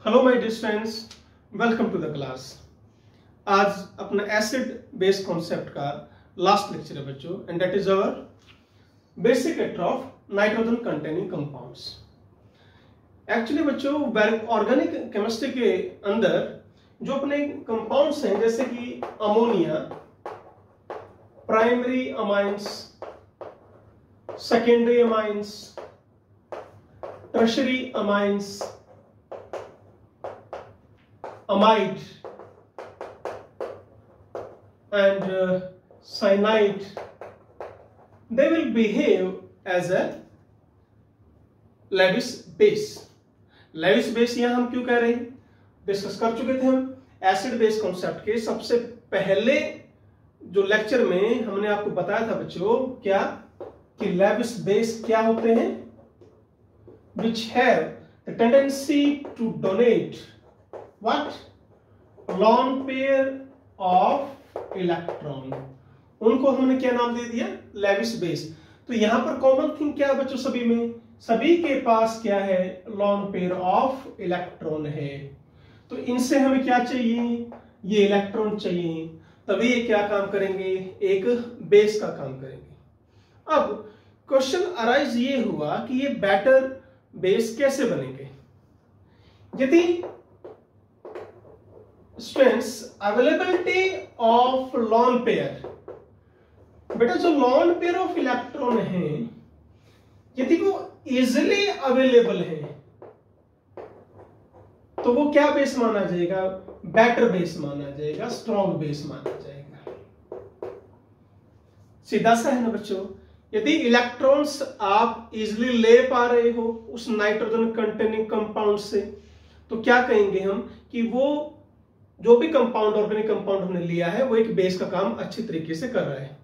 Hello my dear students, welcome to the class. आज अपना acid base concept का last lecture है बच्चों, and that is our basic lecture of nitrogen containing compounds. Actually बच्चों organic chemistry के अंदर जो अपने कंपाउंड्स हैं जैसे कि ammonia, primary amines, secondary amines, tertiary amines, amide and cyanide, they will behave as a Lewis base। Lewis base यहां हम क्यों कह रहे हैं, डिस्कस कर चुके थे हम एसिड बेस कॉन्सेप्ट के सबसे पहले जो लेक्चर में हमने आपको बताया था बच्चों क्या कि Lewis बेस क्या होते हैं, which have the tendency to donate what lone pair of electron। उनको हमने क्या नाम दे दिया, लेविस बेस। तो यहां पर कॉमन थिंग क्या है बच्चों, सभी के पास क्या है, लॉन पेयर ऑफ इलेक्ट्रॉन है। तो इनसे हमें क्या चाहिए, ये इलेक्ट्रॉन चाहिए, तभी ये क्या काम करेंगे, एक बेस का काम करेंगे। अब क्वेश्चन अराइज ये हुआ कि ये बेटर बेस कैसे बनेंगे। यदि students availability of lone pair, बेटा जो लॉन पेयर ऑफ इलेक्ट्रॉन है यदि वो इजिली अवेलेबल है तो वो क्या बेस माना जाएगा, बेटर बेस माना जाएगा, स्ट्रॉन्ग बेस माना जाएगा। सीधा सा है ना बच्चों। यदि इलेक्ट्रॉन्स आप इजिली ले पा रहे हो उस नाइट्रोजन कंटेनिंग कंपाउंड से, तो क्या कहेंगे हम कि वो जो भी कंपाउंड, ऑर्गेनिक कंपाउंड हमने लिया है वो एक बेस का काम अच्छी तरीके से कर रहा है।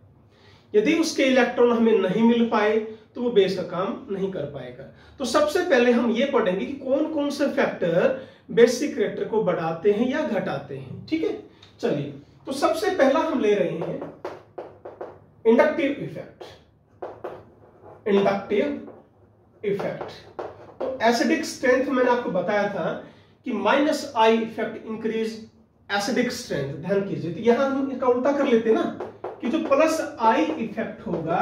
यदि उसके इलेक्ट्रॉन हमें नहीं मिल पाए तो वो बेस का काम नहीं कर पाएगा। तो सबसे पहले हम ये पढ़ेंगे कि कौन कौन से फैक्टर बेसिक कैरेक्टर को बढ़ाते हैं या घटाते हैं। ठीक है, चलिए। तो सबसे पहला हम ले रहे हैं इंडक्टिव इफेक्ट। इंडक्टिव इफेक्ट तो एसिडिक स्ट्रेंथ मैंने आपको बताया था कि minus I effect increase acidic strength. ध्यान कीजिए, तो यहां हम इसका उल्टा कर लेते हैं ना कि जो प्लस आई इफेक्ट होगा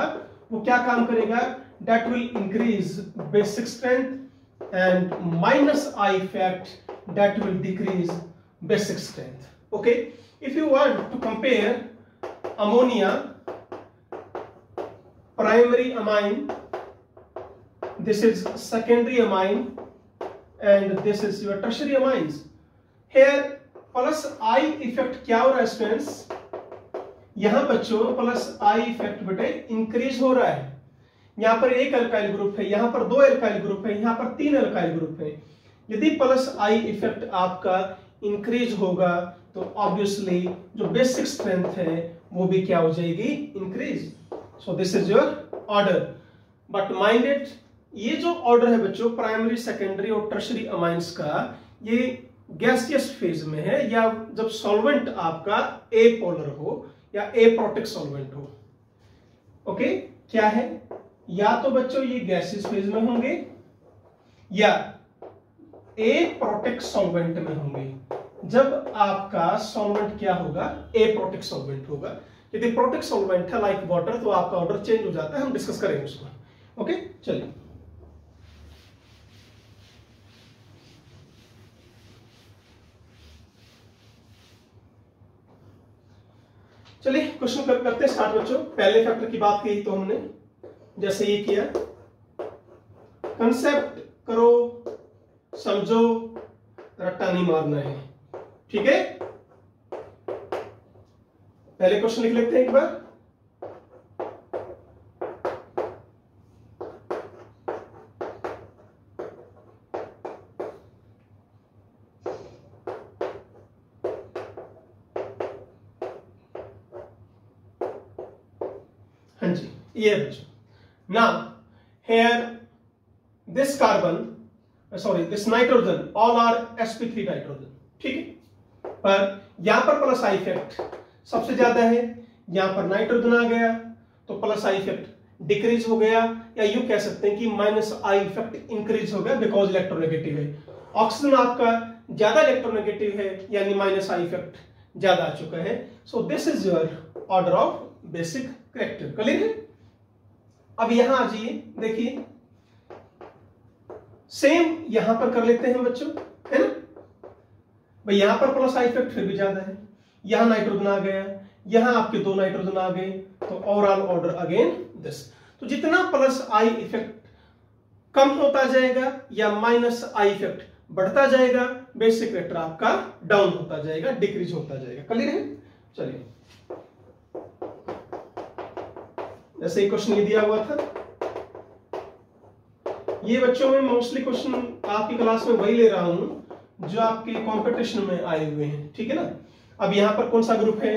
वो क्या काम करेगा, that will increase basic strength, and minus I effect that will decrease basic strength. Okay, if you want to compare ammonia, primary amine, this is secondary amine and this is your tertiary amines। here plus I effect क्या हो रहा है students, यहां बच्चों plus I effect बेटे increase हो रहा है। यहां पर एक अल्काइल ग्रुप है, यहां पर दो अल्काइल ग्रुप है, यहां पर तीन अल्काइल ग्रुप है। यदि प्लस आई इफेक्ट आपका इंक्रीज होगा तो ऑब्वियसली जो बेसिक स्ट्रेंथ है वो भी क्या हो जाएगी, increase. So this is your order, but mind it, ये जो ऑर्डर है बच्चों प्राइमरी, सेकेंडरी और टर्शियरी अमाइंस का, ये गैसियस फेज में है या जब सॉल्वेंट आपका ए पोलर हो या ए प्रोटिक सॉल्वेंट हो। ओके, क्या है, या तो बच्चों ये गैसियस फेज में होंगे या ए प्रोटिक सॉल्वेंट में होंगे। जब आपका सॉल्वेंट क्या होगा, ए प्रोटिक सॉल्वेंट होगा। यदि प्रोटिक सॉल्वेंट है लाइक वाटर तो आपका ऑर्डर चेंज हो जाता है, हम डिस्कस करेंगे उसको। ओके, चलिए। चलिए क्वेश्चन करते हैं स्टार्ट बच्चों। पहले फैक्टर की बात की तो हमने जैसे ये किया, कंसेप्ट करो, समझो, रट्टा नहीं मारना है। ठीक है, पहले क्वेश्चन लिख लेते हैं एक बार। हाँ जी, ये बच्चों। Now here this carbon, sorry this nitrogen, all are sp3 nitrogen. ठीक है, पर यहां पर प्लस आई इफेक्ट सबसे ज्यादा है, यहां पर नाइट्रोजन आ गया तो प्लस आई इफेक्ट डिक्रीज हो गया, या यूं कह सकते हैं कि माइनस आई इफेक्ट इंक्रीज हो गया बिकॉज इलेक्ट्रोनेगेटिव है। ऑक्सीजन आपका ज्यादा इलेक्ट्रोनेगेटिव है, यानी माइनस आई इफेक्ट ज्यादा आ चुका है। So this is your order of basic character. Clear है? अब यहां आ जाइए, देखिए सेम यहां पर कर लेते हैं बच्चों, है ना भाई। यहां पर प्लस आई इफेक्ट फिर भी ज्यादा है, यहां नाइट्रोजन आ गया, यहां आपके 2 नाइट्रोजन आ गए, तो ओवरऑल ऑर्डर अगेन दिस। तो जितना प्लस आई इफेक्ट कम होता जाएगा या माइनस आई इफेक्ट बढ़ता जाएगा, बेसिक करैक्टर आपका डाउन होता जाएगा, डिक्रीज होता जाएगा। क्लियर है? चलिए, जैसे ही क्वेश्चन ये दिया हुआ था, ये बच्चों में मोस्टली क्वेश्चन आपकी क्लास में वही ले रहा हूं जो आपके कंपटीशन में आए हुए हैं, ठीक है ना। अब यहां पर कौन सा ग्रुप है?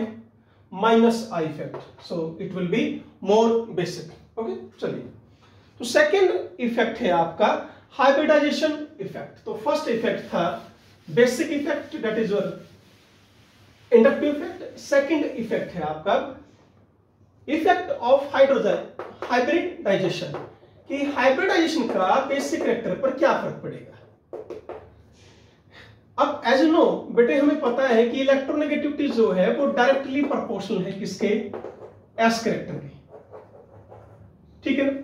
Minus I effect, so it will be more basic. Okay, चलिए, तो सेकंड इफेक्ट है आपका हाइब्रिडाइजेशन इफेक्ट। तो फर्स्ट इफेक्ट था basic effect, that is your inductive effect. Second effect है आपका इफेक्ट ऑफ हाइड्रोजन हाइब्रिडाइजेशन, कि हाइब्रिडाइजेशन का बेसिक करैक्टर पर क्या फर्क पड़ेगा। अब एज यू नो बेटे, हमें पता है कि इलेक्ट्रोनेगेटिविटी जो है वो डायरेक्टली प्रोपोर्शनल है किसके? एस करैक्टर के, ठीक है ना।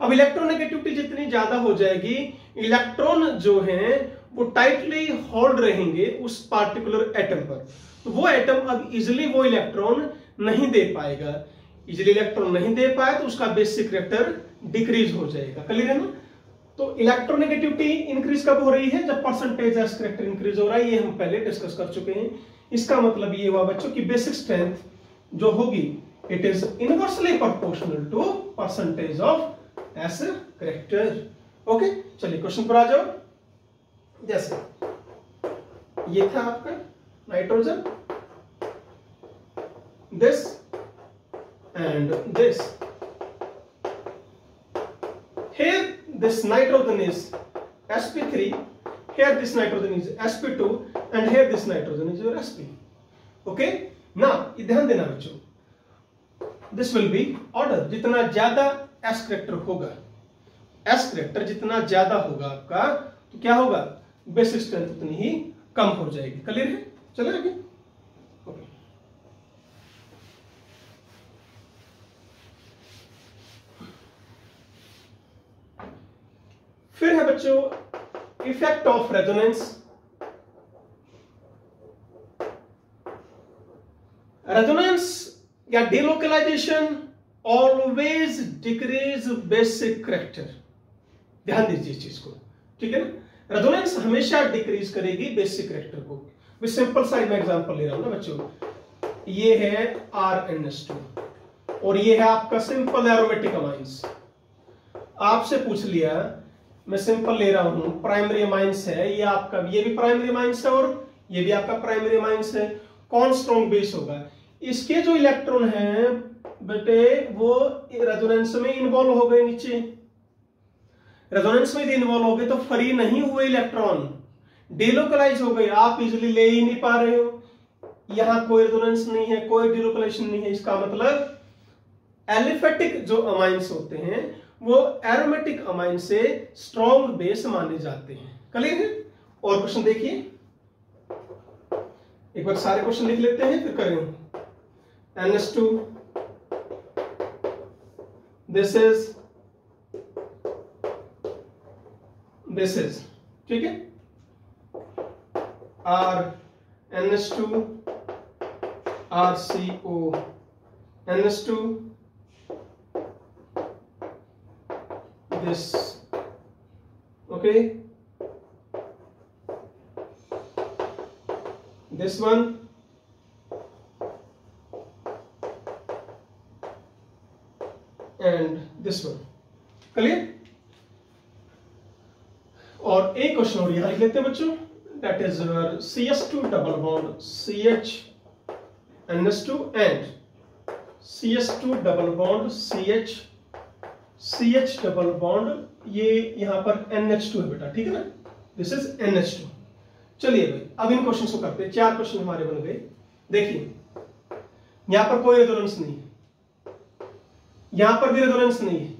अब इलेक्ट्रोनेगेटिविटी जितनी ज्यादा हो जाएगी, इलेक्ट्रॉन जो हैं वो टाइटली होल्ड रहेंगे उस पार्टिकुलर एटम पर, तो वो एटम अब इजिली वो इलेक्ट्रॉन नहीं दे पाएगा। इजिली इलेक्ट्रॉन नहीं दे पाए तो उसका बेसिक करैक्टर डिक्रीज हो जाएगा। क्लियर है ना? तो इलेक्ट्रोनेगेटिविटी इंक्रीज कब हो रही है? जब परसेंटेज एस करैक्टर इंक्रीज हो रहा है। ये हम पहले डिस्कस कर चुके हैं। इसका मतलब ये हुआ बच्चों की बेसिक स्ट्रेंथ जो होगी, it is inversely proportional to percentage of S character. Okay, चलिए क्वेश्चन पर आ जाओ। जैसे ये था आपका nitrogen, this and this. Here this nitrogen is sp3, here this nitrogen is sp2, and here this nitrogen is your sp. Okay, now ध्यान देना बच्चों, this will be order। जितना ज्यादा s करैक्टर होगा, s करैक्टर जितना ज्यादा होगा आपका, तो क्या होगा? बेसिक स्ट्रेंथ उतनी ही कम हो जाएगी। क्लियर है? चले आगे। ओके, फिर है बच्चों इफेक्ट ऑफ रेजोनेंस। रेजोनेंस या delocalisation always decrease basic character. ध्यान दीजिए इस चीज को, ठीक है ना। रेजोनेंस हमेशा डिक्रीज करेगी बेसिक करैक्टर को। मैं सिंपल सा मैं एग्जांपल ले रहा हूं ना बच्चों। ये है RnS2 और ये है आपका सिंपल एरोमेटिक अमाइंस। आपसे पूछ लिया, मैं सिंपल ले रहा हूं, प्राइमरी अमाइंस है ये आपका, ये भी प्राइमरी अमाइंस है और ये भी आपका प्राइमरी अमाइंस है। कौन स्ट्रॉन्ग बेस होगा? इसके जो इलेक्ट्रॉन हैं बेटे वो रेजोनेंस में इन्वॉल्व हो गए, नीचे रेजोनेंस में इन्वॉल्व हो गए तो फ्री नहीं हुए इलेक्ट्रॉन, डिलोकलाइज हो गए। आप इजिली ले ही नहीं पा रहे हो, यहां कोई रेजोनेंस नहीं है, कोई डिलोकलाइजेशन नहीं है। इसका मतलब एलिफेटिक जो अमाइंस होते हैं वो एरोमेटिक अमाइन से स्ट्रॉन्ग बेस माने जाते हैं। क्लियर है? और क्वेश्चन देखिए, एक बार सारे क्वेश्चन लिख लेते हैं फिर करेंगे। NS2, this is ठीक है, NS2 RCO NS2 this, okay, this one and this one। Clear? और एक क्वेश्चन और यहां लिख लेते हैं बच्चों, that is CS2 double bond CH NS2 and CS2 double bond CH double bond, ये यहां पर NH2 है बेटा, ठीक है ना, दिस इज NH2। चलिए भाई अब इन क्वेश्चन को करते हैं। 4 क्वेश्चन हमारे बन गए। देखिए यहां पर कोई रेजोनेंस नहीं है, यहां पर भी रेजोनेंस नहीं है,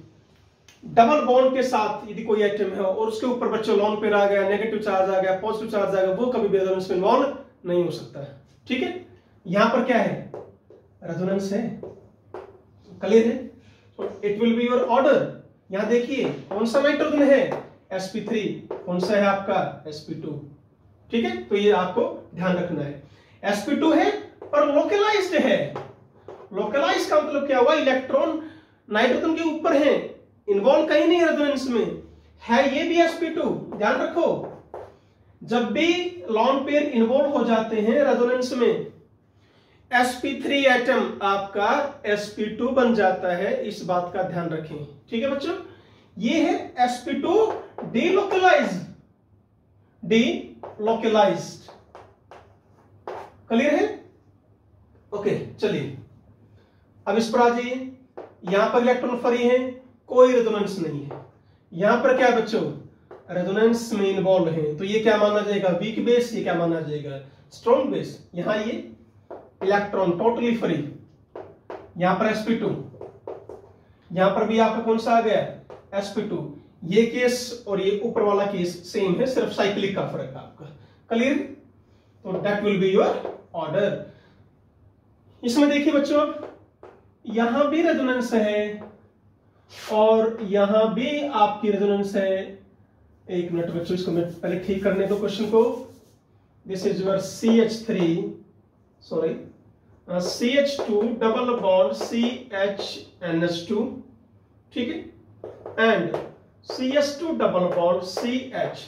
डबल बॉन्ड के साथ यदि कोई एटम है और उसके ऊपर बच्चों लोन पेयर आ गया, नेगेटिव चार्ज आ गया, पॉजिटिव चार्ज आ गया, वो कभी भी रेजोनेंस में इन्वॉल्व नहीं हो सकता है। ठीक है, यहां पर क्या है, रेजोनेंस है, क्लियर है। तो it will be your order. यहां देखिए कौन सा नाइट्रोजन है, sp3, कौन सा है आपका sp2। ठीक है, तो ये आपको ध्यान रखना है। sp2 है पर लोकलाइज्ड है। लोकलाइज का मतलब क्या हुआ, इलेक्ट्रॉन नाइट्रोजन के ऊपर है, इन्वॉल्व कहीं नहीं रेजोनेंस में है, ये भी sp2। ध्यान रखो, जब भी लॉन पेयर इन्वॉल्व हो जाते हैं रेजोनेंस में, sp3 एटम आपका sp2 बन जाता है, इस बात का ध्यान रखें। ठीक है बच्चों, ये है sp2 डीलोकलाइज्ड, डीलोकलाइज्ड, क्लियर है। ओके चलिए अब इस पर आ जाइए। यहां पर इलेक्ट्रॉन फ्री है, कोई रेजोनेंस नहीं है। यहां पर क्या बच्चों, रेजोनेंस में इन्वॉल्व है, तो ये क्या माना जाएगा, वीक बेस, ये क्या माना जाएगा, स्ट्रॉन्ग बेस। यहां ये इलेक्ट्रॉन टोटली फ्री, यहां पर sp2, यहां पर भी आपका कौन सा आ गया, sp2। ये केस और ये ऊपर वाला केस सेम है, सिर्फ साइक्लिक का फर्क है आपका, क्लियर। तो that will be your order. इसमें देखिए बच्चों, यहां भी रेजोनेंस है और यहां भी आपकी रेजोनेंस है। एक मिनट बच्चों, इसको मैं पहले ठीक करने दो क्वेश्चन को। This is your CH3, sorry CH2 double bond CHNH2, ठीक है, and CH2 double bond CH,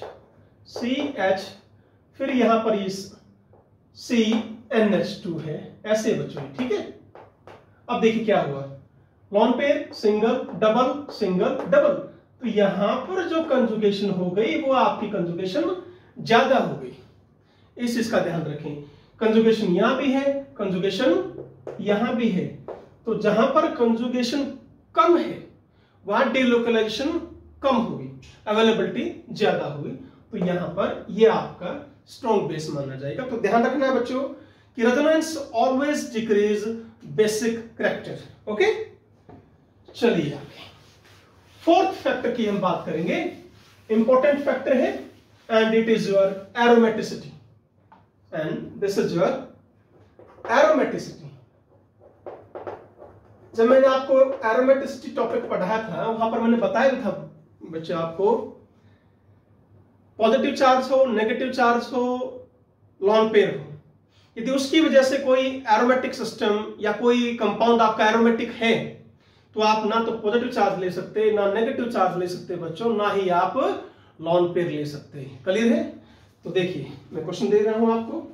फिर यहां पर इस CNH2 है, ऐसे बच्चों, ठीक है। अब देखिए क्या हुआ, lone pair single double single double, तो यहां पर जो कंजुगेशन हो गई वो आपकी कंजुगेशन ज्यादा हो गई, इस चीज का ध्यान रखें। कंजुगेशन यहां भी है, कंजुगेशन यहां भी है, तो जहां पर कंजुगेशन कम है वहां डिलोकलाइजेशन कम हुई, अवेलेबिलिटी ज्यादा हुई, तो यहां पर ये आपका स्ट्रॉन्ग बेस माना जाएगा। तो ध्यान रखना है बच्चों कि resonance always decrease basic character. Okay चलिए आगे फोर्थ फैक्टर की हम बात करेंगे, इंपॉर्टेंट फैक्टर है, and it is your aromaticity, and this is your aromaticity. जब मैंने आपको एरोमेटिसिटी टॉपिक पढ़ाया था, वहां पर मैंने बताया था बच्चे आपको, पॉजिटिव चार्ज हो, नेगेटिव चार्ज हो, लॉन पेयर हो, यदि उसकी वजह से कोई एरोमेटिक सिस्टम या कोई कंपाउंड आपका एरोमेटिक है, तो आप ना तो पॉजिटिव चार्ज ले सकते, ना नेगेटिव चार्ज ले सकते बच्चों, ना ही आप लॉन पेयर ले सकते। क्लियर है। तो देखिए मैं क्वेश्चन दे रहा हूं आपको,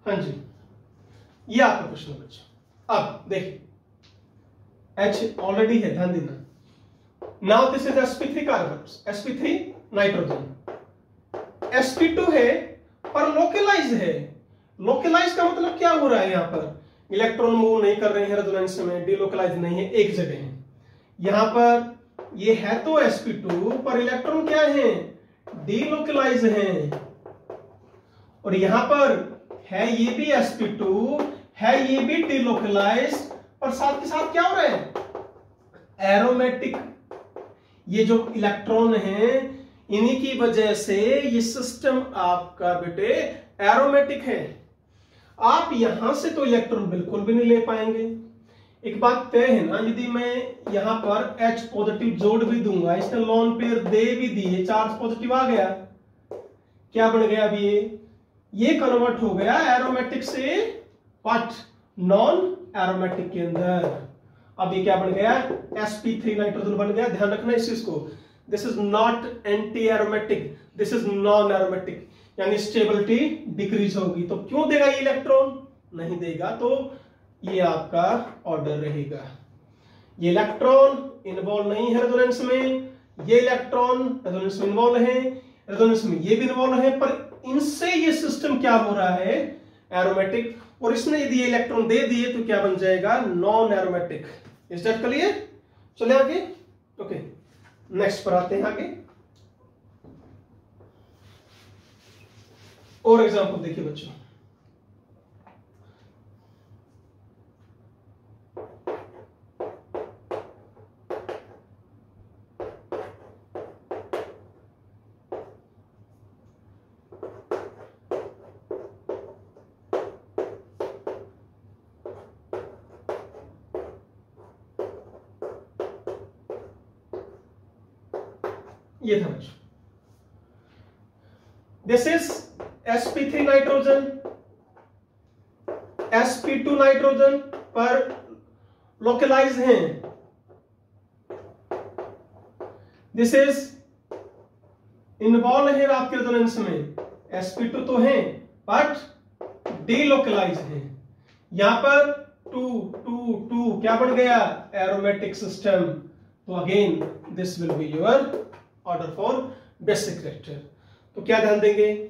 हाँ जी, ये आपका क्वेश्चन है बच्चों। अब देखिए H ऑलरेडी है, ध्यान देना। Now this is sp3 carbon, sp3 nitrogen, sp2 है पर लोकलाइज है। लोकलाइज का मतलब क्या हो रहा है, यहां पर इलेक्ट्रॉन मूव नहीं कर रहे हैं रेजोनेंस में, डिलोकलाइज नहीं है, एक जगह है। यहां पर ये है तो sp2 पर इलेक्ट्रॉन क्या है, डिलोकलाइज है, और यहां पर है ये भी sp2 है, ये भी डिलोकलाइज, पर साथ के साथ क्या हो रहा है, एरोमेटिक। ये जो इलेक्ट्रॉन है इन्हीं की वजह से ये सिस्टम आपका बेटे एरोमेटिक है। आप यहां से तो इलेक्ट्रॉन बिल्कुल भी नहीं ले पाएंगे। एक बात तय है ना, यदि मैं यहां पर H पॉजिटिव जोड़ भी दूंगा, इसने लॉन पेयर दे भी दिए, चार्ज पॉजिटिव आ गया, क्या बन गया अभी, ये कन्वर्ट हो गया एरोमेटिक से व्हाट, नॉन एरोमेटिक के अंदर। अब ये क्या बन गया, sp3 नाइट्रोजन बन गया। ध्यान रखना इस चीज को, this is not anti aromatic, this is non aromatic, यानी स्टेबिलिटी डिक्रीज होगी। तो क्यों देगा ये इलेक्ट्रॉन, नहीं देगा, तो ये आपका ऑर्डर रहेगा। ये इलेक्ट्रॉन इन्वॉल्व नहीं है रेजोनेंस में, ये इलेक्ट्रॉन रेजोनेंस में इन्वॉल्व है, रेजोनेंस में ये भी इन्वॉल्व है, पर इनसे ये सिस्टम क्या हो रहा है, एरोमेटिक। और इसने यदि ये इलेक्ट्रॉन दे दिए तो क्या बन जाएगा, non aromatic. Is that clear? चले आगे। ओके, नेक्स्ट पर आते हैं आगे। और एग्जांपल देखिए बच्चों, ये था बच्चों, this is sp3 nitrogen, sp2 nitrogen पर लोकलाइज हैं। दिस इज इन्वॉल्व है आपके रेजोनेंस में, sp2 तो है बट डीलोकलाइज है। यहां पर 2 2 2 क्या बन गया, एरोमेटिक सिस्टम। तो again this will be your order for basic character. तो क्या ध्यान देंगे,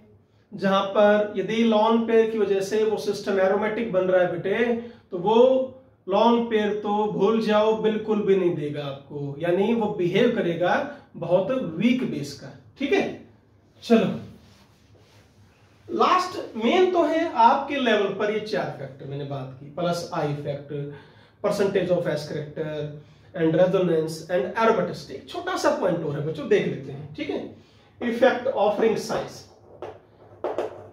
जहां पर यदि लॉन पेयर की वजह से वो सिस्टम एरोमेटिक बन रहा है बेटे, तो वो लॉन पेयर तो भूल जाओ, बिल्कुल भी नहीं देगा आपको, यानी वो बिहेव करेगा बहुत वीक बेस का। ठीक है, चलो लास्ट मेन तो है आपके लेवल पर ये 4 फैक्टर मैंने बात की, plus I factor, percentage of S character and resonance and aromaticity. छोटा सा पॉइंट और है बच्चों, देख लेते हैं। ठीक है, इफेक्ट ऑफ रिंग साइज,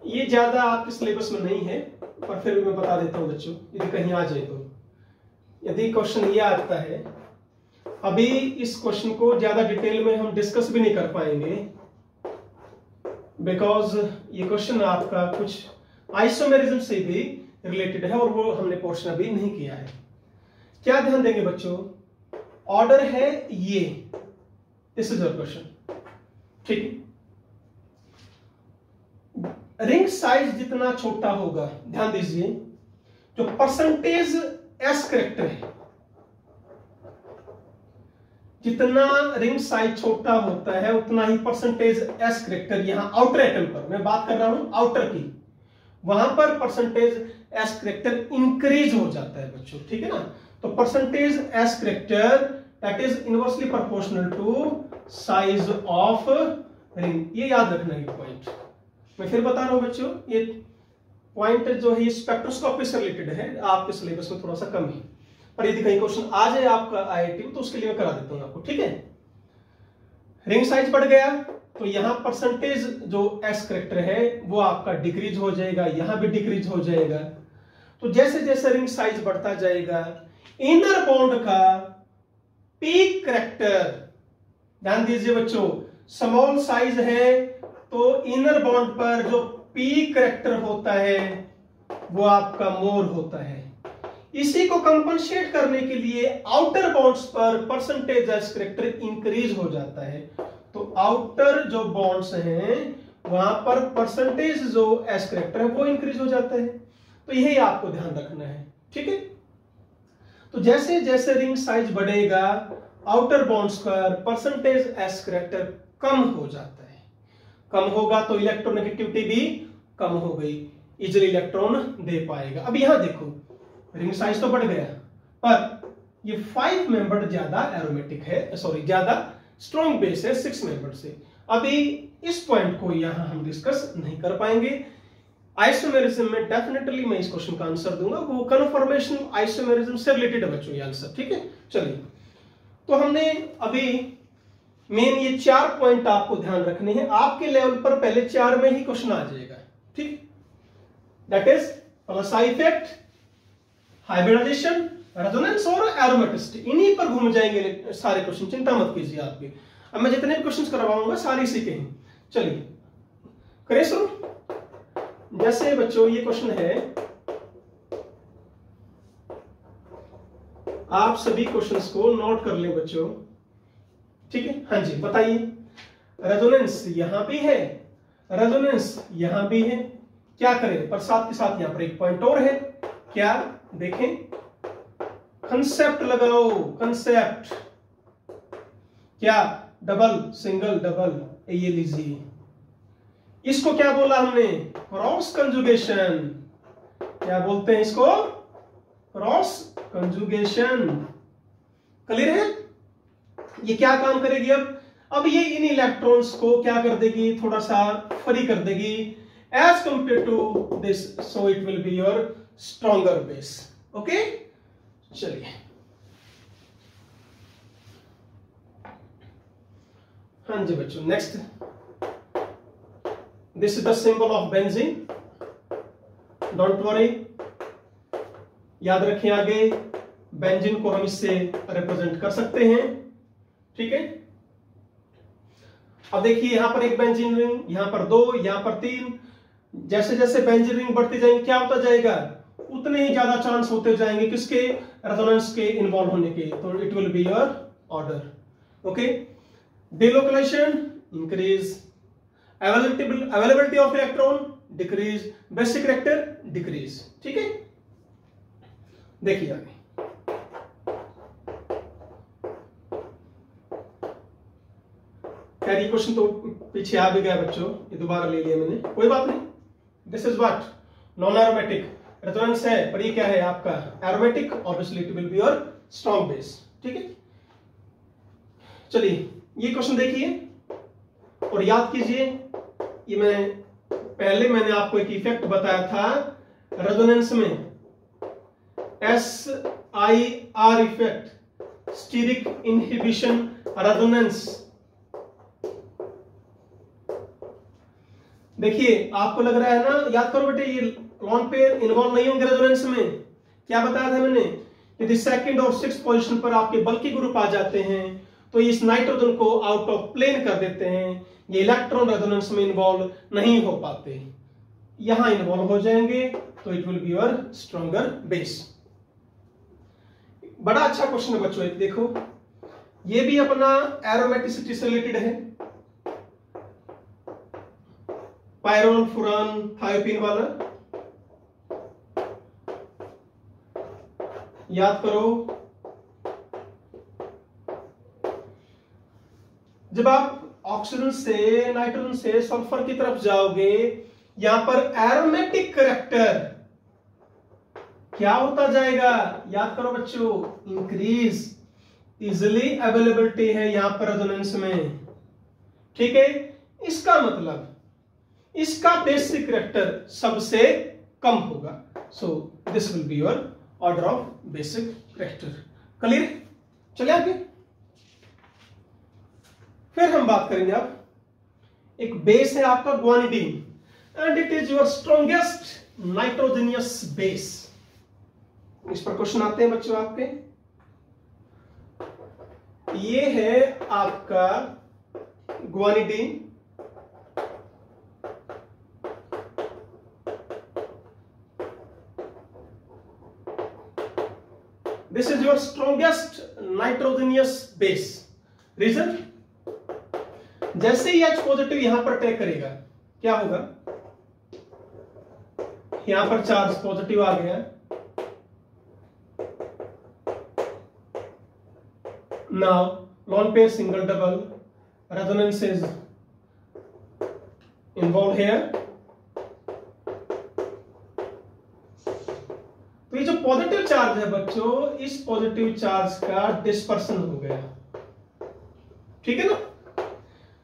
ये ज्यादा आपके सिलेबस में नहीं है पर फिर भी मैं बता देता हूं बच्चों, यदि कहीं आ जाए तो। यदि क्वेश्चन ये आता है, अभी इस क्वेश्चन को ज्यादा डिटेल में हम डिस्कस भी नहीं कर पाएंगे, बिकॉज ये क्वेश्चन आपका कुछ आइसोमेरिज्म से भी रिलेटेड है और वो हमने पोर्शन अभी नहीं किया है। क्या ध्यान देंगे बच्चों, ऑर्डर है ये, दिस इज योर क्वेश्चन। ठीक है, रिंग साइज जितना छोटा होगा, ध्यान दीजिए, जो परसेंटेज एस करेक्टर है, जितना रिंग साइज छोटा होता है उतना ही परसेंटेज एस करेक्टर, यहां आउटर एटम पर मैं बात कर रहा हूं आउटर की, वहां पर परसेंटेज एस करेक्टर इंक्रीज हो जाता है बच्चों। ठीक है ना, तो percentage S character that is inversely proportional to size of ring. ये याद रखना है पॉइंट, मैं फिर बता रहा हूं बच्चों, ये पॉइंट जो है स्पेक्ट्रोस्कोपी से रिलेटेड है, आपके सिलेबस में थोड़ा सा कम है, पर यदि कहीं क्वेश्चन आ जाए आपका आईआईटी में तो उसके लिए मैं करा देता हूं आपको। ठीक है, रिंग साइज बढ़ गया तो यहां परसेंटेज जो एस करेक्टर है वो आपका डिक्रीज हो जाएगा, यहां भी डिक्रीज हो जाएगा। तो जैसे जैसे रिंग साइज बढ़ता जाएगा, इनर बॉन्ड का पीक करेक्टर, ध्यान दीजिए बच्चों, स्मॉल साइज है तो इनर बॉन्ड पर जो पीक करेक्टर होता है वो आपका मोर होता है। इसी को कंपनसेट करने के लिए आउटर बॉन्ड्स पर परसेंटेज एस करेक्टर इंक्रीज हो जाता है। तो आउटर जो बॉन्ड्स हैं वहां पर परसेंटेज जो एस करेक्टर है वो इंक्रीज हो जाता है। तो यही आपको ध्यान रखना है। ठीक है, तो जैसे जैसे रिंग साइज बढ़ेगा, आउटर बॉन्ड्स पर परसेंटेज एस करेक्टर कम हो जाता है। कम होगा तो इलेक्ट्रोनेगेटिविटी भी कम हो गई, इजिली इलेक्ट्रॉन दे पाएगा। अब यहां देखो, रिंग साइज तो बढ़ गया पर ये 5 मेंबर ज्यादा एरोमेटिक है, सॉरी ज्यादा स्ट्रॉन्ग बेस है 6 मेंबर से। अभी इस पॉइंट को यहां हम डिस्कस नहीं कर पाएंगे। आइसोमेरिज्म में डेफिनेटली मैं इस क्वेश्चन का आंसर दूंगा, वो कन्फर्मेशन आइसोमेरिज्म से रिलेटेड है बच्चों ये आंसर। ठीक है, चलिए, तो हमने अभी मेन ये 4 पॉइंट आपको ध्यान रखने हैं। आपके लेवल पर पहले 4 में ही क्वेश्चन आ जाएगा। ठीक, that is plus I effect, hybridization, resonance और एरोमेटिसिटी। इन्हीं पर घूम जाएंगे सारे क्वेश्चन, चिंता मत कीजिए आपके। अब मैं जितने क्वेश्चन करवाऊंगा सारे इसी के हैं। चलिए करें शुरू। जैसे बच्चों ये क्वेश्चन है, आप सभी क्वेश्चंस को नोट कर लें बच्चों। ठीक है, हाँ जी बताइए। रेजोनेंस यहां भी है, रेजोनेंस यहां भी है, क्या करें? पर साथ के साथ यहां पर एक पॉइंट और है, क्या देखें, कंसेप्ट लगाओ। कंसेप्ट क्या? डबल, सिंगल, डबल, ये लीजिए। इसको क्या बोला हमने? Cross conjugation. क्या बोलते हैं इसको? Cross conjugation. क्लियर है? ये क्या काम करेगी अब ये इन इलेक्ट्रॉन्स को क्या कर देगी? थोड़ा सा फ्री कर देगी as compared to this, so it will be your stronger base. Okay, चलिए। हाँ जी बच्चों, next, this is the symbol of benzene. Don't worry, याद रखें आगे बेंजीन को हम इससे रिप्रेजेंट कर सकते हैं। ठीक है, अब देखिए यहां पर एक बेंजीन रिंग, यहां पर 2, यहां पर 3। जैसे जैसे बेंजीन रिंग बढ़ती जाएंगी क्या होता जाएगा? उतने ही ज्यादा चांस होते जाएंगे किसके? रेजोनेंस के इन्वॉल्व होने के। तो it will be your order. Okay, delocalization increase, availability of electron decrease, basic reactor decrease. ठीक है, देखिए आगे। खैर ये क्वेश्चन तो पीछे आ भी गया बच्चों, ये दोबारा ले लिया मैंने, कोई बात नहीं। This is what? Non aromatic resonance है, पर ये क्या है आपका? Aromatic. Obviously it will be your strong base. ठीक है, चलिए ये क्वेश्चन देखिए और याद कीजिए। ये मैंने आपको एक इफेक्ट बताया था रेजोनेंस में, SIR effect, steric inhibition resonance. देखिए आपको लग रहा है ना, याद करो बेटे, ये लोन पेयर इन्वॉल्व नहीं होंगे रेजोनेंस में। क्या बताया था मैंने? यदि सेकंड और 6th पोजीशन पर आपके बल्की ग्रुप आ जाते हैं तो इस नाइट्रोजन को आउट ऑफ प्लेन कर देते हैं, ये इलेक्ट्रॉन रेजोनेंस में इन्वॉल्व नहीं हो पाते, यहां इन्वॉल्व हो जाएंगे, तो it will be your stronger base. बड़ा अच्छा क्वेश्चन है बच्चों, देखो ये भी अपना एरोमेटिसिटी से रिलेटेड है, पायरोल फुरान थायोपीन वाला। याद करो, जब आप ऑक्सीजन से, नाइट्रोजन से सल्फर की तरफ जाओगे, यहां पर एरोमेटिक करैक्टर क्या होता जाएगा? याद करो बच्चों, इंक्रीज। इजिली अवेलेबिलिटी है यहां पर रेजोनेंस में। ठीक है, इसका मतलब इसका बेसिक करैक्टर सबसे कम होगा। So this will be your order of basic character. Clear? चलिए आगे फिर हम बात करेंगे। अब एक बेस है आपका guanidine and it is your strongest nitrogenous base. इस पर क्वेश्चन आते हैं बच्चों आपके। ये है आपका guanidine, this is your strongest nitrogenous base. Reason, जैसे ही H पॉजिटिव यहां पर अटैक करेगा क्या होगा? यहां पर चार्ज पॉजिटिव आ गया, now lone pair single double resonance is involved here। तो ये जो पॉजिटिव चार्ज है बच्चों, इस पॉजिटिव चार्ज का डिस्पर्सन हो गया। ठीक है ना?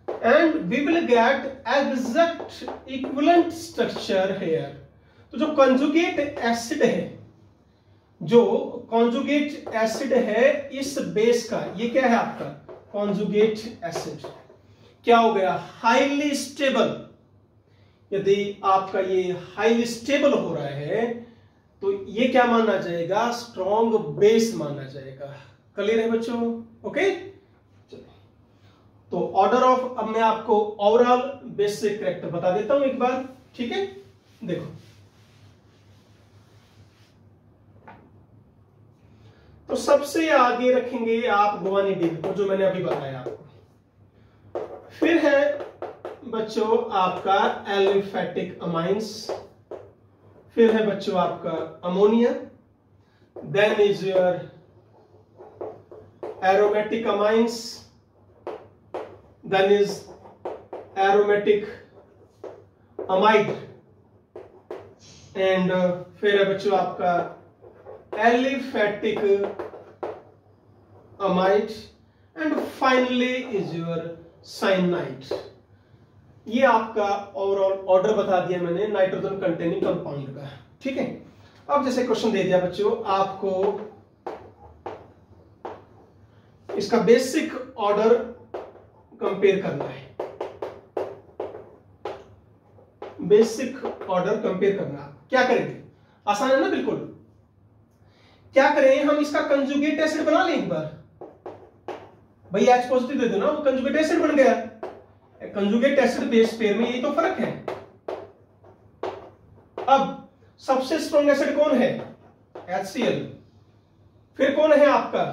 And we will get exact equivalent structure here. तो जो कंजुगेट एसिड है, जो कॉन्जुगेट एसिड है इस बेस का, ये क्या है आपका? Conjugate acid. क्या हो गया? Highly stable. यदि आपका ये हाईली स्टेबल हो रहा है तो ये क्या माना जाएगा? स्ट्रॉन्ग बेस माना जाएगा। क्लियर है बच्चों? ओके, तो ऑर्डर ऑफ, अब मैं आपको ओवरऑल बेसिक करैक्टर बता देता हूं एक बार। ठीक है, देखो तो सबसे आगे रखेंगे आप ग्वानिडीन को, जो मैंने अभी बताया आपको। फिर है बच्चों आपका एलिफेटिक अमाइंस, फिर है बच्चों आपका ammonia, then is your aromatic amines, then is aromatic amide, and फिर है बच्चों आपका aliphatic amide and finally is your cyanide. ये आपका ओवरऑल ऑर्डर बता दिया मैंने नाइट्रोजन कंटेनिंग कंपाउंड का, ठीक है। अब जैसे क्वेश्चन दे दिया बच्चों आपको इसका बेसिक ऑर्डर कंपेयर करना है, बेसिक ऑर्डर कंपेयर करना। क्या करेंगे, आसान है ना बिल्कुल। क्या करें, हम इसका कंजुगेट एसिड बना लें एक बार। भाई H पॉजिटिव दे दो ना, वो कंजुगेट एसिड बन गया। कंजुगेट एसिड बेस पेयर में यही तो फर्क है। अब सबसे स्ट्रॉन्ग एसिड कौन है, HCl। फिर कौन है आपका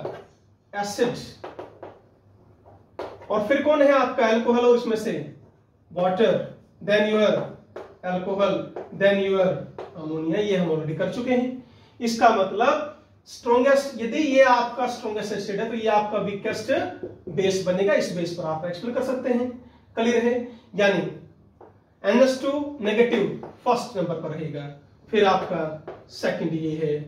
एसिड, और फिर कौन है आपका एल्कोहल, और इसमें से water, then your alcohol, then your ammonia. ये हम ऑलरेडी कर चुके हैं। इसका मतलब स्ट्रॉन्गेस्ट, यदि ये आपका स्ट्रॉन्गेस्ट एसिड है तो ये आपका वीकेस्ट बेस बनेगा। इस बेस पर आप एक्सप्लेन कर सकते हैं। क्लियर है, यानी NH2 नेगेटिव फर्स्ट नंबर पर रहेगा, फिर आपका सेकंड ये है,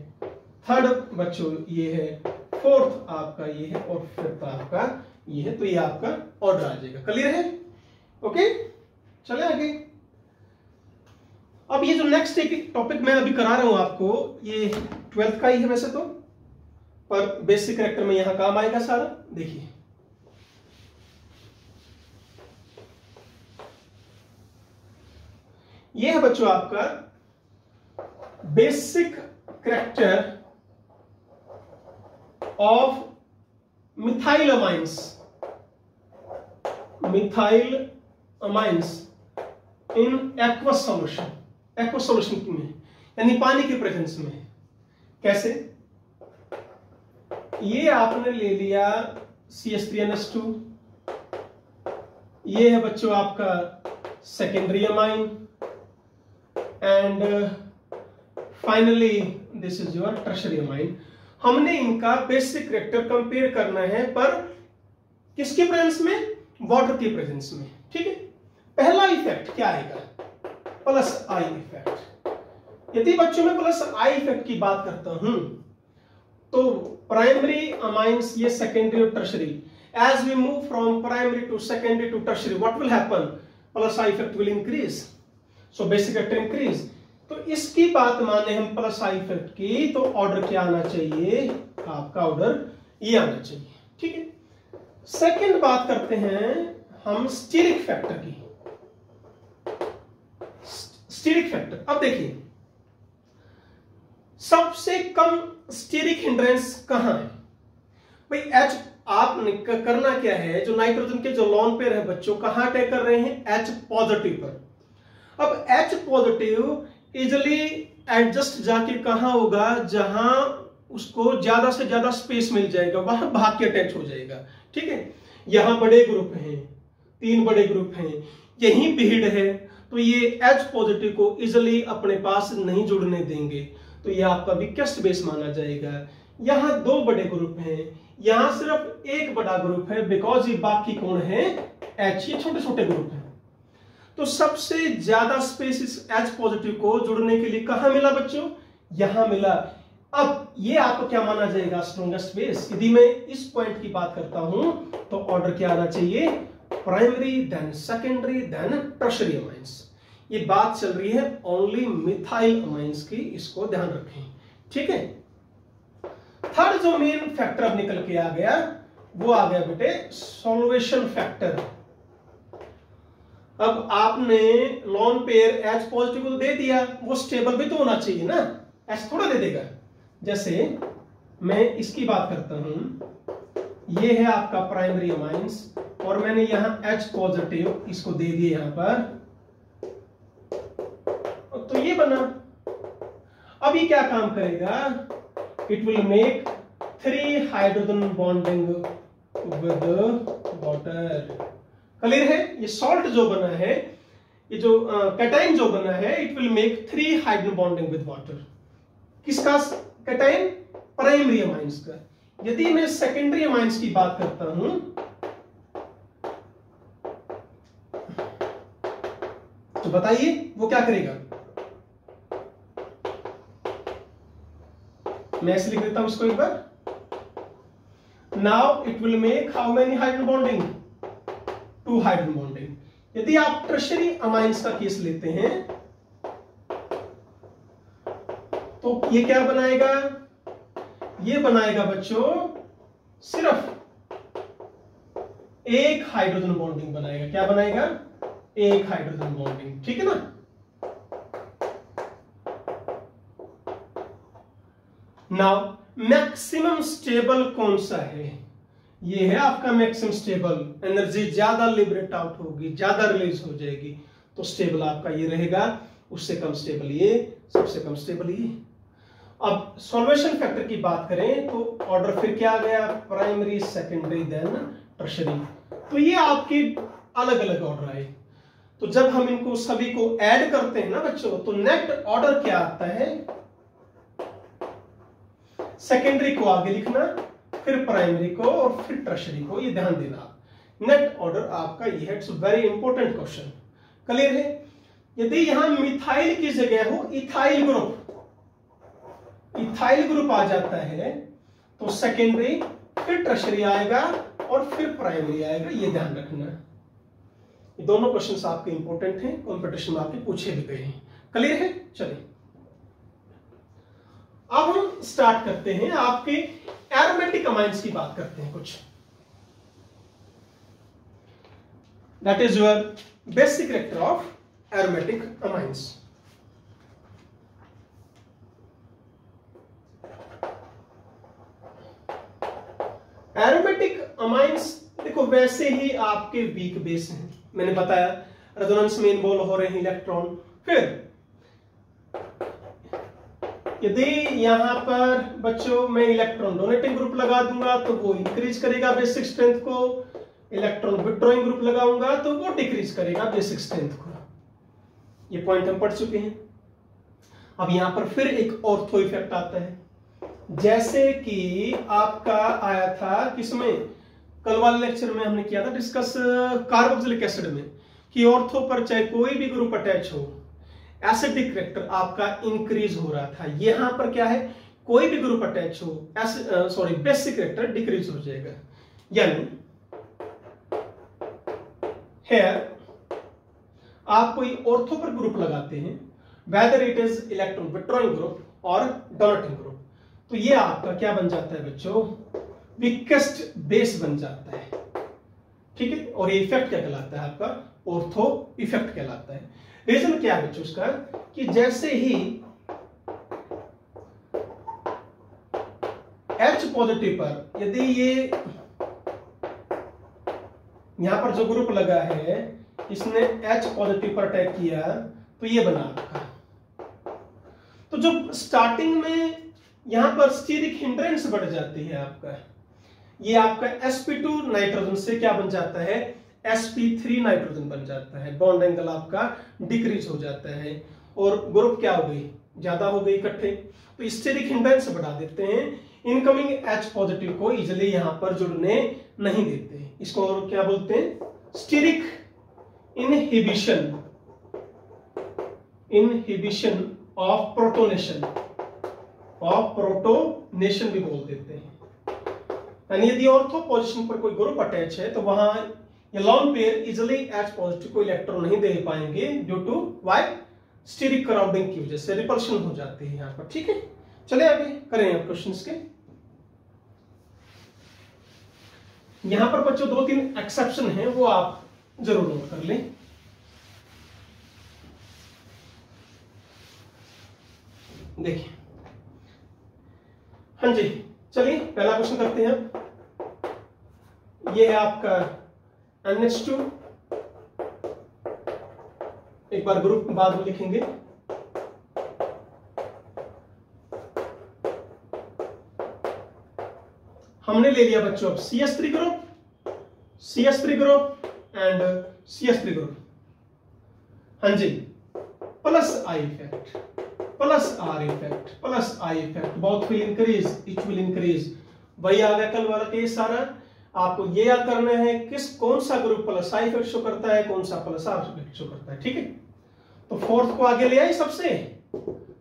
थर्ड बच्चों ये है, फोर्थ आपका ये है, और फिफ्थ आपका ये है। तो ये आपका ऑर्डर आ जाएगा। क्लियर है, ओके। चले आगे। अब ये जो नेक्स्ट एक टॉपिक मैं अभी करा रहा हूं आपको, ये 12th का ही है वैसे तो, पर बेसिक कैरेक्टर में यहां काम आएगा सारा। देखिए ये है बच्चों आपका basic character of methyl amines, methyl amines in aqueous solution, aqueous solution में यानी पानी के प्रेजेंस में। कैसे, ये आपने ले लिया CH3NH2, ये है बच्चों आपका secondary amine, and finally this is your tertiary amine. हमने इनका बेसिक कैरेक्टर कंपेयर करना है, पर किसके प्रेजेंस में, वाटर के प्रेजेंस में, ठीक है। पहला इफेक्ट क्या आएगा, प्लस आई इफेक्ट। यदि बच्चों में प्लस आई इफेक्ट की बात करता हूं तो प्राइमरी अमाइंस, ये सेकेंडरी और tertiary, as we move from primary to secondary to tertiary, what will happen, plus I effect will increase, so basic character increase. तो इसकी बात माने हम प्लस आई इफेक्ट की, तो ऑर्डर क्या आना चाहिए, आपका ऑर्डर ये आना चाहिए, ठीक है। सेकंड बात करते हैं हम स्टीरिक फैक्टर की। स्टीरिक फैक्टर, अब देखिए सबसे कम स्टीरिक हिंड्रेंस कहां है भाई, H। आपने करना क्या है, जो नाइट्रोजन के जो लोन पेयर है बच्चों, कहां अटैक कर रहे हैं, H पॉजिटिव पर। अब H पॉजिटिव इजिली एडजस्ट जाके कहां होगा, जहां उसको ज्यादा से ज्यादा स्पेस मिल जाएगा, वहां भाग के अटैच हो जाएगा, ठीक है। यहां बड़े ग्रुप हैं, 3 बड़े ग्रुप हैं, यहीं भीड़ है, तो ये H पॉजिटिव को इजिली अपने पास नहीं जुड़ने देंगे, तो ये आपका वीकेस्ट बेस माना जाएगा। यहां 2 बड़े ग्रुप हैं, यहां सिर्फ एक बड़ा ग्रुप है, बिकॉज ये बाकी कौन है, H, ये छोटे छोटे ग्रुप हैं। तो सबसे ज्यादा स्पेस इस H पॉजिटिव को जुड़ने के लिए कहां मिला बच्चों, यहां मिला। अब ये आपको क्या माना जाएगा, स्ट्रॉन्गेस्ट बेस। यदि मैं इस पॉइंट की बात करता हूं तो ऑर्डर क्या आना चाहिए, primary, then secondary, then tertiary amines. ये बात चल रही है ओनली मिथाइल अमाइंस की, इसको ध्यान रखें, ठीक है। थर्ड जो मेन फैक्टर अब निकल के आ गया, वो आ गया बेटे सॉल्वेशन फैक्टर। अब आपने लोन पेयर H पॉजिटिव को तो दे दिया, वो स्टेबल भी तो होना चाहिए ना, H थोड़ा दे देगा। जैसे मैं इसकी बात करता हूं, ये है आपका प्राइमरी अमाइंस, और मैंने यहां H पॉजिटिव इसको दे दिया यहां पर, तो ये बना। अब ये क्या काम करेगा, it will make 3 hydrogen bonding with water. Clear है, ये सॉल्ट जो बना है, ये जो कैटाइन जो बना है, it will make 3 hydrogen bonding with water. किसका कैटाइन, प्राइमरी अमाइंस का। यदि मैं सेकेंडरी अमाइंस की बात करता हूं तो बताइए वो क्या करेगा, मैं ऐसे लिख देता हूं इसको एक बार। Now it will make how many hydrogen bonding, 2 hydrogen bonding. यदि आप टर्शियरी अमाइंस का केस लेते हैं तो ये क्या बनाएगा, ये बनाएगा बच्चों सिर्फ 1 हाइड्रोजन बॉन्डिंग बनाएगा। क्या बनाएगा, 1 हाइड्रोजन बॉन्डिंग, ठीक है ना। नाउ मैक्सिमम स्टेबल कौन सा है, ये है आपका मैक्सिमम स्टेबल। एनर्जी ज्यादा लिबरेट आउट होगी, ज्यादा रिलीज हो जाएगी, तो स्टेबल आपका ये रहेगा। उससे कम स्टेबल ये, सबसे कम स्टेबल ये। अब सॉल्वेशन फैक्टर की बात करें तो ऑर्डर फिर क्या आ गया, प्राइमरी, सेकेंडरी, देन टर्शियरी। तो ये आपके अलग अलग ऑर्डर आए। तो जब हम इनको सभी को ऐड करते हैं ना बच्चों, तो नेट ऑर्डर क्या आता है, सेकेंडरी को आगे लिखना, फिर प्राइमरी को और फिर टर्शियरी को, ये ध्यान देना। नेट ऑर्डर आपका ये है। It's very important question. Clear है। यदि यहां मिथाइल की जगह हो इथाइल ग्रुप, इथाइल ग्रुप आ जाता है तो सेकेंडरी, फिर टर्शियरी आएगा और फिर प्राइमरी आएगा, ये ध्यान रखना। ये दोनों क्वेश्चंस आपके इंपॉर्टेंट हैं, कॉम्पिटिशन में आपके पूछे भी गए हैं। क्लियर है। चलिए अब हम स्टार्ट करते हैं, आपके एरोमेटिक अमाइंस की बात करते हैं कुछ। That is your basic character of aromatic amines. Aromatic amines देखो वैसे ही आपके वीक बेस हैं, मैंने बताया रेजोनेंस में इन्वॉल्व हो रहे हैं इलेक्ट्रॉन। फिर यदि यहां पर बच्चों मैं इलेक्ट्रॉन डोनेटिंग ग्रुप लगा दूंगा तो वो इंक्रीज करेगा बेसिक स्ट्रेंथ को, इलेक्ट्रॉन विथड्रॉइंग ग्रुप लगाऊंगा तो वो डिक्रीज करेगा बेसिक स्ट्रेंथ को। ये पॉइंट हम पढ़ चुके हैं। अब यहां पर फिर एक ऑर्थो इफेक्ट आता है, जैसे कि आपका आया था किसमें, कल वाले लेक्चर में हमने किया था डिस्कस कार्बोक्सिलिक एसिड में, कि ऑर्थो पर चाहे कोई भी ग्रुप अटैच हो, एसिडिक कैरेक्टर आपका इंक्रीज हो रहा था। यहां पर क्या है, कोई भी ग्रुप अटैच हो, बेसिक कैरेक्टर डिक्रीज हो जाएगा। यानी हेयर आप कोई ऑर्थो पर ग्रुप लगाते हैं, whether it is electron withdrawing group और डोनेटिंग ग्रुप, तो ये आपका क्या बन जाता है बच्चों, वीकेस्ट बेस बन जाता है। ठीक है। और ये इफेक्ट क्या कहलाता है आपका, ऑर्थो इफेक्ट कहलाता है। रीजन क्या है बच्चों उसका, कि जैसे ही H पॉजिटिव पर यदि ये यहां पर जो ग्रुप लगा है इसने H पॉजिटिव पर अटैक किया तो ये बना रखा। तो जो स्टार्टिंग में यहां पर स्टीरिक हिंड्रेंस बढ़ जाती है आपका, ये आपका sp2 नाइट्रोजन से क्या बन जाता है, sp3 नाइट्रोजन बन जाता है। बॉन्ड एंगल आपका डिक्रीज हो जाता है और ग्रुप क्या हो गई, ज्यादा हो गई इकट्ठे, तो स्टीरिक हिंड्रेंस बढ़ा देते हैं। इनकमिंग H पॉजिटिव को इजिली यहां पर जुड़ने नहीं देते। इसको और क्या बोलते हैं, steric inhibition, inhibition of protonation, of protonation भी बोल देते हैं। यानी यदि ऑर्थो पोजीशन पर कोई ग्रुप अटैच है तो वहां ये lone pair easily H positive को इलेक्ट्रॉन नहीं दे पाएंगे, due to why, steric crowding की वजह से रिपल्शन हो जाती है यहां पर। ठीक है। चले आगे करें आप क्वेश्चंस के। यहां पर बच्चों 2-3 एक्सेप्शन हैं, वो आप जरूर नोट कर लें। देखिए, हाँ जी, चलिए पहला क्वेश्चन करते हैं। ये है आपका NH2, एक बार ग्रुप बाद में लिखेंगे। हमने ले लिया बच्चों अब CS3 group, CS3 group and CS3 group. हाँ जी, plus I effect, plus R effect, plus I effect, both will increase, each will increase. वही आ गया कल वाला केस सारा। आपको ये याद करना है कौन सा group plus I effect show करता है, कौन सा प्लस R इफेक्ट शो करता है। ठीक है। तो फोर्थ को आगे ले आई सबसे,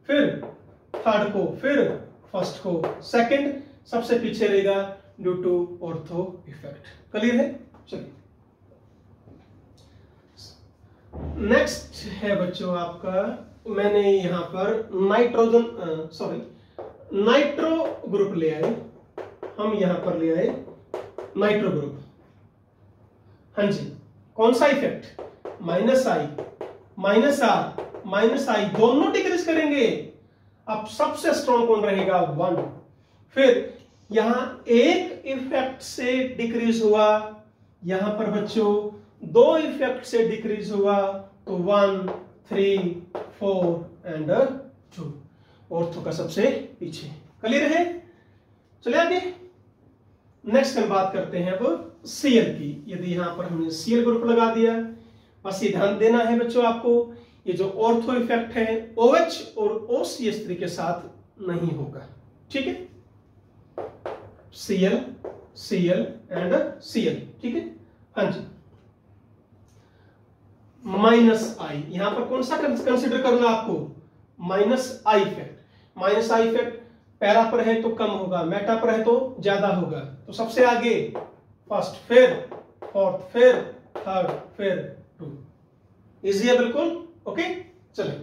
फिर थर्ड को, फिर फर्स्ट को सेकंड, सबसे पीछे रहेगा due to ortho effect. Clear है? चलिए नेक्स्ट है बच्चों आपका, मैंने यहां पर नाइट्रो ग्रुप ले आए, हम यहां पर ले आए नाइट्रो ग्रुप। हाँ जी, कौन सा effect? Minus I minus R minus I दोनों डिक्रीज करेंगे। अब सबसे स्ट्रॉन्ग कौन रहेगा? 1। फिर यहां एक इफेक्ट से डिक्रीज हुआ, यहां पर बच्चों 2 इफेक्ट से डिक्रीज हुआ, तो 1 3 4 एंड 2, ऑर्थो का सबसे पीछे। क्लियर है? चलिए आगे नेक्स्ट हम बात करते हैं अब सीएल की। यदि यहां पर हमने सीएल ग्रुप लगा दिया, बस ये ध्यान देना है बच्चों आपको, ये जो ऑर्थो इफेक्ट है OH और OCH3 के साथ नहीं होगा। ठीक है? Cl Cl and Cl। ठीक है? हाँ जी, माइनस आई, यहां पर कौन सा कंसिडर करना आपको? Minus I effect. Minus I effect para पर है तो कम होगा, मेटा पर है तो ज्यादा होगा। तो सबसे आगे फर्स्ट, फिर फोर्थ, फिर थर्ड, फिर 2। इजी है बिल्कुल? ओके चलिए,